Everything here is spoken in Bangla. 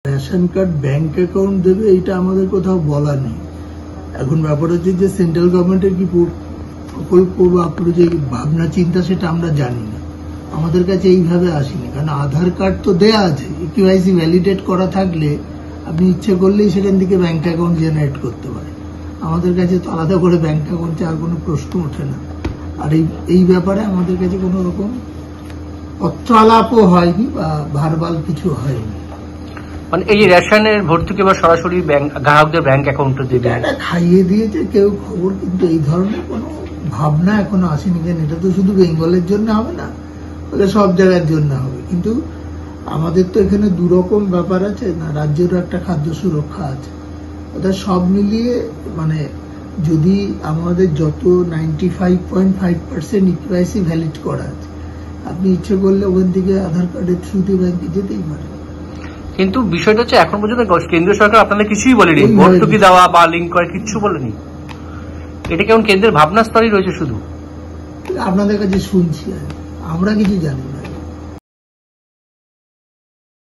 রেশন কার্ড ব্যাংক অ্যাকাউন্ট দেবে এটা আমাদের কোথাও বলা নেই। এখন ব্যাপার হচ্ছে যে সেন্ট্রাল গভর্নমেন্টের কি প্রকল্প বা যে ভাবনা চিন্তা সেটা আমরা জানি না, আমাদের কাছে এইভাবে আসেনি। কারণ আধার কার্ড তো দেয়া আছে, কেওয়াইসি ভ্যালিডেট করা থাকলে আপনি ইচ্ছে করলেই সেখান থেকে ব্যাংক অ্যাকাউন্ট জেনারেট করতে পারেন। আমাদের কাছে তো আলাদা করে ব্যাংক অ্যাকাউন্ট চাওয়ার কোনো প্রশ্ন ওঠে না। আর এই ব্যাপারে আমাদের কাছে কোনো রকম পত্র আলাপও হয়নি বা ভারবাল কিছু হয়নি। মানে এই রেশনের ভর্তুকি বা সরাসরি গ্রাহকদের ব্যাংক অ্যাকাউন্টে দেবে এটা খাইয়ে দিয়েছে কেউ খবর, কিন্তু এই ধরনের কোনো ভাবনা এখনো আসেনি। কেন এটা তো শুধু বেঙ্গলের জন্য হবে না, ওটা সব জায়গার জন্য হবে। কিন্তু আমাদের তো এখানে দুরকম ব্যাপার আছে না, রাজ্যেরও একটা খাদ্য সুরক্ষা আছে। ওটা সব মিলিয়ে মানে যদি আমাদের যত 95.5% ইকেওয়াইসি ভ্যালিড করা আছে, আপনি ইচ্ছে করলে ওখান থেকে আধার কার্ডের থ্রুতে ব্যাংকে যেতেই পারেন। কিন্তু বিষয়টা হচ্ছে এখন পর্যন্ত কেন্দ্রীয় সরকার আপনাদের কিছুই বলেনি, ভর্তুকি দেওয়া বা লিঙ্ক করে কিচ্ছু বলেনি। এটা কেমন কেন্দ্রের ভাবনা স্তরই রয়েছে শুধু? আপনাদের কাছে শুনছি, আমরা কিছু জানি না।